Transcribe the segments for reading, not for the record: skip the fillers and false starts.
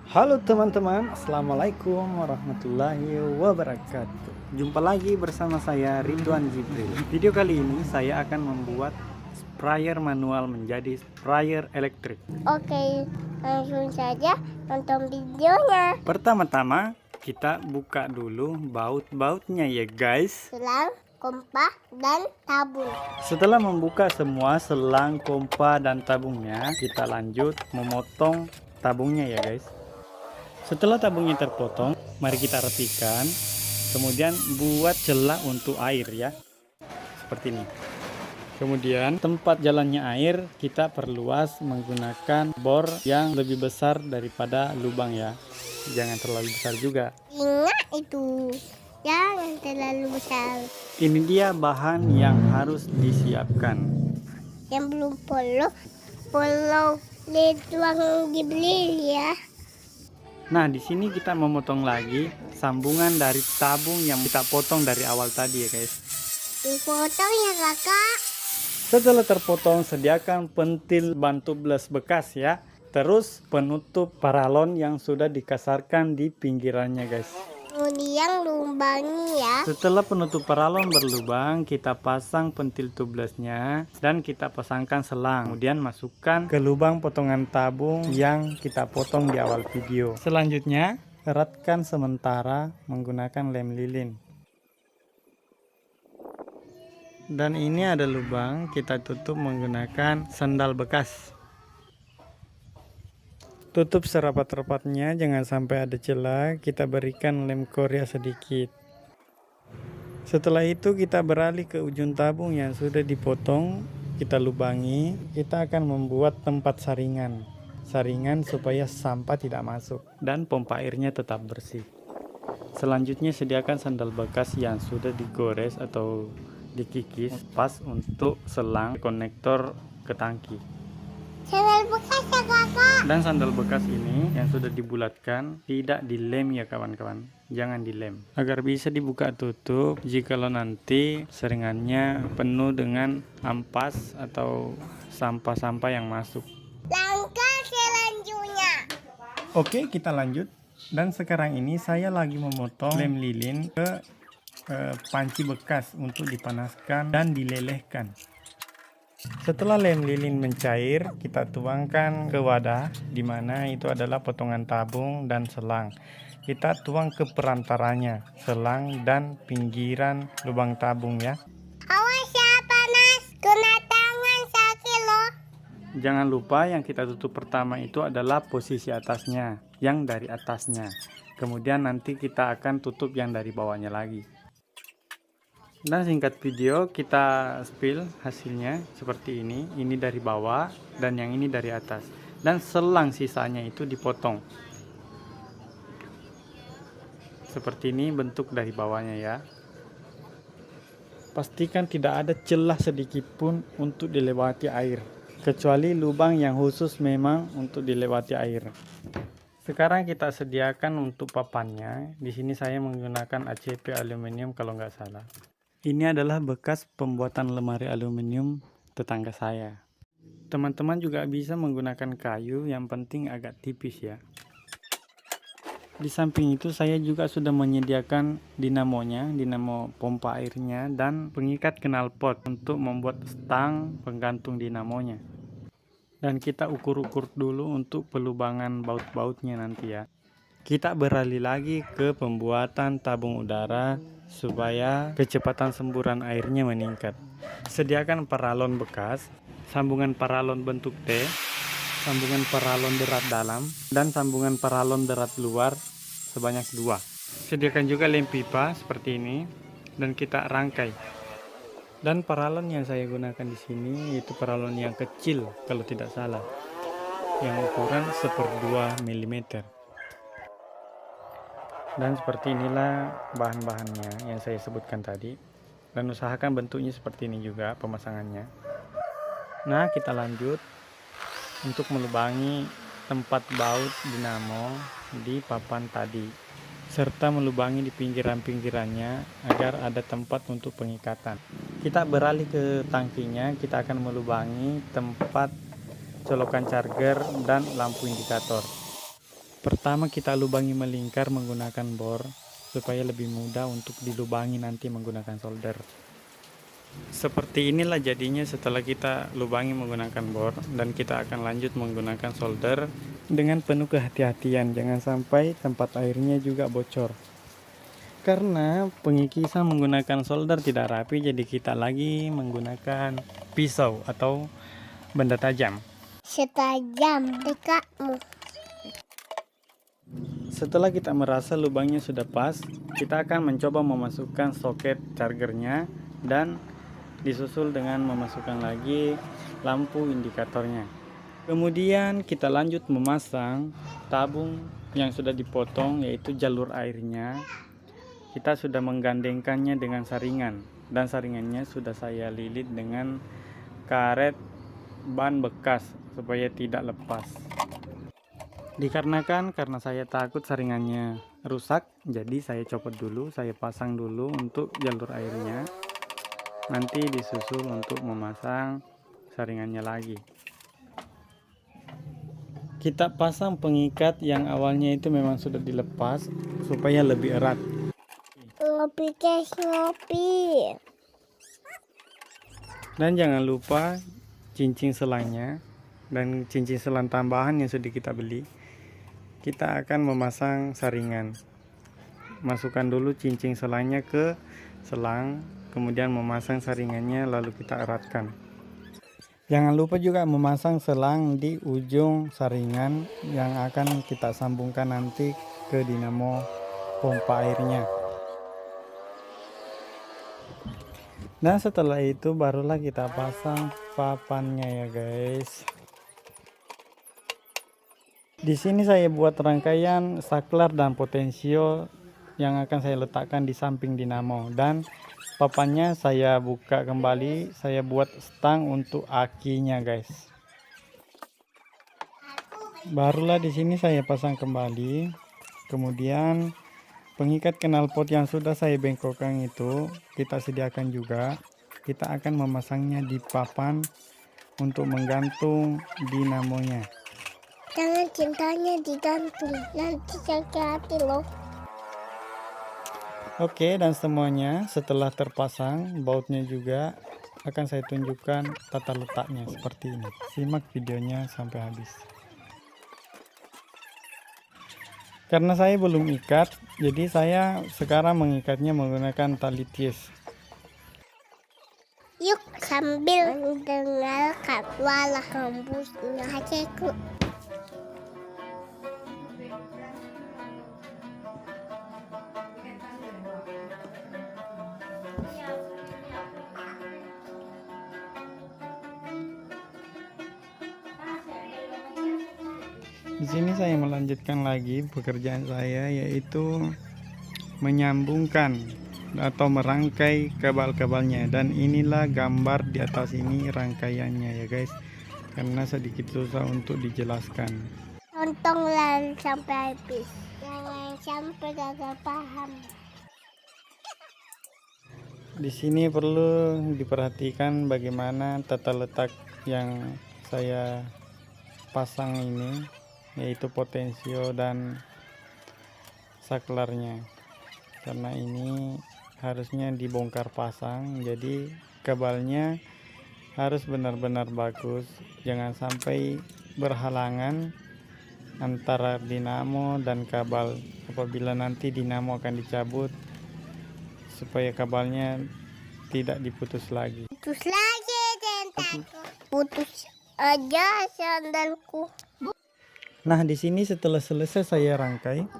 Halo teman-teman, Assalamualaikum warahmatullahi wabarakatuh. Jumpa lagi bersama saya Ridwan Jibril. Video kali ini saya akan membuat sprayer manual menjadi sprayer elektrik. Oke, langsung saja nonton videonya. Pertama-tama kita buka dulu baut-bautnya ya guys. Selang, kompa, dan tabung. Setelah membuka semua selang, kompa, dan tabungnya, kita lanjut memotong tabungnya ya guys. Setelah tabungnya terpotong, mari kita rapikan. Kemudian buat celah untuk air ya, seperti ini. Kemudian tempat jalannya air kita perluas menggunakan bor yang lebih besar daripada lubang ya. Jangan terlalu besar juga. Ingat itu, jangan terlalu besar. Ini dia bahan yang harus disiapkan. Yang belum follow Ridwan Jibril ya. Nah, di sini kita memotong lagi sambungan dari tabung yang kita potong dari awal tadi ya guys. Dipotong ya kakak. Setelah terpotong, sediakan pentil ban tubles bekas ya. Terus penutup paralon yang sudah dikasarkan di pinggirannya guys. Kemudian lubangi ya. Setelah penutup paralon berlubang, kita pasang pentil tublesnya dan kita pasangkan selang. Kemudian masukkan ke lubang potongan tabung yang kita potong di awal video. Selanjutnya, eratkan sementara menggunakan lem lilin. Dan ini ada lubang, kita tutup menggunakan sandal bekas. Tutup serapat-rapatnya, jangan sampai ada celah. Kita berikan lem Korea sedikit. Setelah itu kita beralih ke ujung tabung yang sudah dipotong. Kita lubangi. Kita akan membuat tempat saringan. Saringan supaya sampah tidak masuk dan pompa airnya tetap bersih. Selanjutnya sediakan sandal bekas yang sudah digores atau dikikis pas untuk selang konektor ke tangki. Sandal bekas ya kakak. Dan sandal bekas ini yang sudah dibulatkan tidak dilem ya kawan-kawan, jangan dilem agar bisa dibuka tutup jikalau nanti seringannya penuh dengan ampas atau sampah-sampah yang masuk. Langkah selanjutnya. Oke, kita lanjut. Dan sekarang ini saya lagi memotong lem lilin ke panci bekas untuk dipanaskan dan dilelehkan. Setelah lem lilin mencair, kita tuangkan ke wadah di mana itu adalah potongan tabung dan selang. Kita tuang ke perantaranya, selang dan pinggiran lubang tabung ya. Awas ya panas, kena tangan sakit loh. Jangan lupa yang kita tutup pertama itu adalah posisi atasnya, yang dari atasnya. Kemudian nanti kita akan tutup yang dari bawahnya lagi. Dan singkat video kita spill hasilnya seperti ini. Ini dari bawah dan yang ini dari atas. Dan selang sisanya itu dipotong. Seperti ini bentuk dari bawahnya ya. Pastikan tidak ada celah sedikit pun untuk dilewati air. Kecuali lubang yang khusus memang untuk dilewati air. Sekarang kita sediakan untuk papannya. Di sini saya menggunakan ACP aluminium kalau nggak salah. Ini adalah bekas pembuatan lemari aluminium tetangga saya. Teman-teman juga bisa menggunakan kayu, yang penting agak tipis ya. Di samping itu saya juga sudah menyediakan dinamonya, dinamo pompa airnya, dan pengikat knalpot untuk membuat stang penggantung dinamonya. Dan kita ukur-ukur dulu untuk pelubangan baut-bautnya nanti ya. Kita beralih lagi ke pembuatan tabung udara supaya kecepatan semburan airnya meningkat. Sediakan paralon bekas, sambungan paralon bentuk T, sambungan paralon berat dalam, dan sambungan paralon berat luar sebanyak 2. Sediakan juga lem pipa seperti ini dan kita rangkai. Dan paralon yang saya gunakan di sini itu paralon yang kecil kalau tidak salah, yang ukuran 1/2 mm. Dan seperti inilah bahan-bahannya yang saya sebutkan tadi. Dan usahakan bentuknya seperti ini juga pemasangannya. Nah, kita lanjut untuk melubangi tempat baut dinamo di papan tadi, serta melubangi di pinggiran-pinggirannya agar ada tempat untuk pengikatan. Kita beralih ke tangkinya, kita akan melubangi tempat colokan charger dan lampu indikator. Pertama kita lubangi melingkar menggunakan bor supaya lebih mudah untuk dilubangi nanti menggunakan solder. Seperti inilah jadinya setelah kita lubangi menggunakan bor, dan kita akan lanjut menggunakan solder dengan penuh kehati-hatian, jangan sampai tempat airnya juga bocor. Karena pengikisan menggunakan solder tidak rapi, jadi kita lagi menggunakan pisau atau benda tajam. Setajam dekatmu. Setelah kita merasa lubangnya sudah pas, kita akan mencoba memasukkan soket chargernya dan disusul dengan memasukkan lagi lampu indikatornya. Kemudian kita lanjut memasang tabung yang sudah dipotong, yaitu jalur airnya. Kita sudah menggandengkannya dengan saringan, dan saringannya sudah saya lilit dengan karet ban bekas supaya tidak lepas. Dikarenakan karena saya takut saringannya rusak, jadi saya copot dulu, saya pasang dulu untuk jalur airnya. Nanti disusul untuk memasang saringannya lagi. Kita pasang pengikat yang awalnya itu memang sudah dilepas supaya lebih erat. Ngopi. Dan jangan lupa cincin selangnya dan cincin selang tambahan yang sudah kita beli. Kita akan memasang saringan. Masukkan dulu cincin selangnya ke selang, kemudian memasang saringannya, lalu kita eratkan. Jangan lupa juga memasang selang di ujung saringan yang akan kita sambungkan nanti ke dinamo pompa airnya. Dan setelah itu barulah kita pasang papannya ya guys. Di sini saya buat rangkaian saklar dan potensio yang akan saya letakkan di samping dinamo, dan papannya saya buka kembali, saya buat stang untuk akinya guys. Barulah di sini saya pasang kembali. Kemudian pengikat knalpot yang sudah saya bengkokkan itu kita sediakan juga. Kita akan memasangnya di papan untuk menggantung dinamonya. Jangan cintanya digantung, nanti sakit hati loh. Oke, dan semuanya setelah terpasang, bautnya juga akan saya tunjukkan tata letaknya seperti ini. Simak videonya sampai habis. Karena saya belum ikat, jadi saya sekarang mengikatnya menggunakan tali ties. Yuk sambil mendengarkan walah kampusnya Haceku. Di sini saya melanjutkan lagi pekerjaan saya, yaitu menyambungkan atau merangkai kabel-kabelnya, dan inilah gambar di atas ini rangkaiannya ya guys, karena sedikit susah untuk dijelaskan. Tontonlah sampai habis, jangan sampai gagal paham. Di sini perlu diperhatikan bagaimana tata letak yang saya pasang ini, yaitu potensio dan saklarnya, karena ini harusnya dibongkar pasang, jadi kabelnya harus benar-benar bagus, jangan sampai berhalangan antara dinamo dan kabel apabila nanti dinamo akan dicabut, supaya kabelnya tidak diputus lagi. Putus lagi tentaku. Putus aja sandalku. Nah, di sini setelah selesai saya rangkai,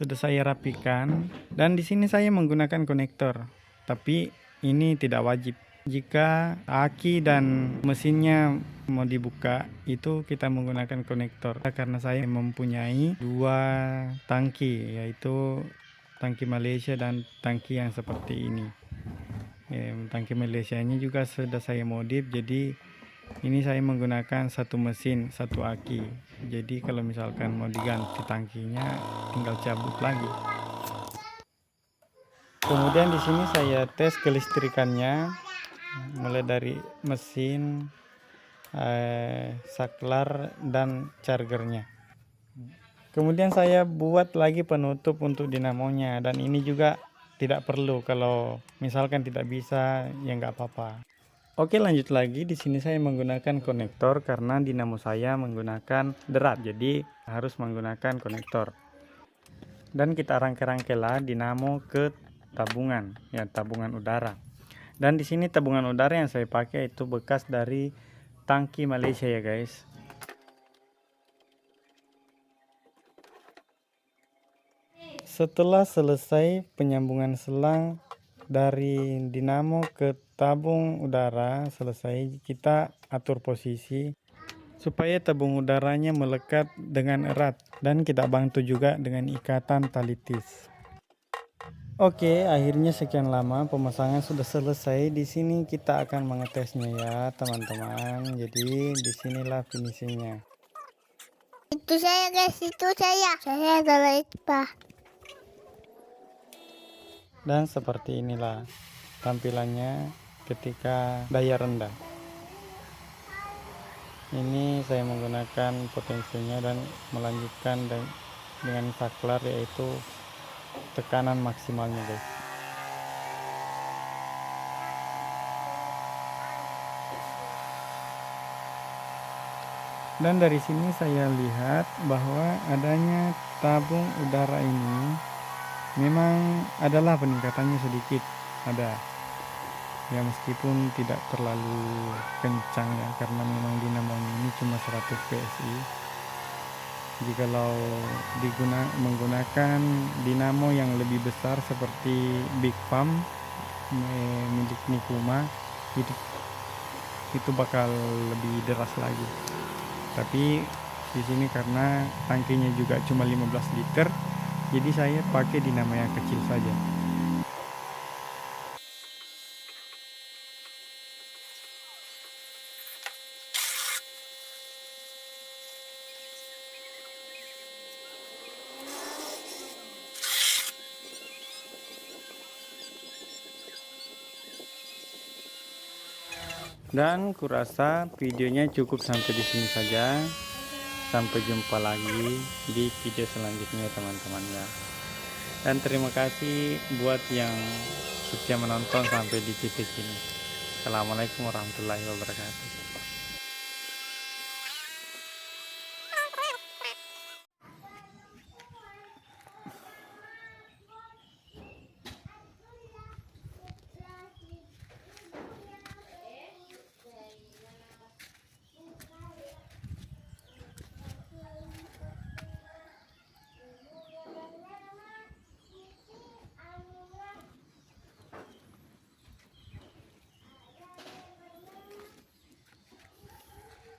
sudah saya rapikan, dan di sini saya menggunakan konektor. Tapi ini tidak wajib. Jika aki dan mesinnya mau dibuka, itu kita menggunakan konektor. Karena saya mempunyai dua tangki, yaitu tangki Malaysia dan tangki yang seperti ini. Tangki Malaysia ini juga sudah saya modif, jadi ini saya menggunakan satu mesin, satu aki. Jadi kalau misalkan mau diganti tangkinya, tinggal cabut lagi. Kemudian di sini saya tes kelistrikannya, mulai dari mesin, saklar dan chargernya. Kemudian saya buat lagi penutup untuk dinamonya, dan ini juga tidak perlu. Kalau misalkan tidak bisa ya nggak apa-apa. Oke, lanjut lagi. Di sini saya menggunakan konektor karena dinamo saya menggunakan derap, jadi harus menggunakan konektor. Dan kita rangkai-rangkailah dinamo ke tabungan, ya tabungan udara. Dan di sini tabungan udara yang saya pakai itu bekas dari tangki Malaysia ya guys. Setelah selesai penyambungan selang dari dinamo ke tabung udara selesai, kita atur posisi supaya tabung udaranya melekat dengan erat, dan kita bantu juga dengan ikatan tali tis. Oke, akhirnya sekian lama pemasangan sudah selesai. Di sini kita akan mengetesnya ya teman-teman. Jadi disinilah finishingnya. Itu saya guys, itu saya. Saya adalah Iqbal. Dan seperti inilah tampilannya ketika daya rendah. Ini saya menggunakan potensinya dan melanjutkan dengan saklar, yaitu tekanan maksimalnya guys. Dan dari sini saya lihat bahwa adanya tabung udara ini memang adalah peningkatannya sedikit, ada ya, meskipun tidak terlalu kencang ya, karena memang dinamo ini cuma 100 PSI. Jikalau menggunakan dinamo yang lebih besar seperti Big Farm milik Nikuma, itu bakal lebih deras lagi. Tapi di sini karena tangkinya juga cuma 15 liter, jadi saya pakai dinamo yang kecil saja. Dan kurasa videonya cukup sampai di sini saja. Sampai jumpa lagi di video selanjutnya teman-teman ya. Dan terima kasih buat yang setia menonton sampai di titik ini. Assalamualaikum warahmatullahi wabarakatuh.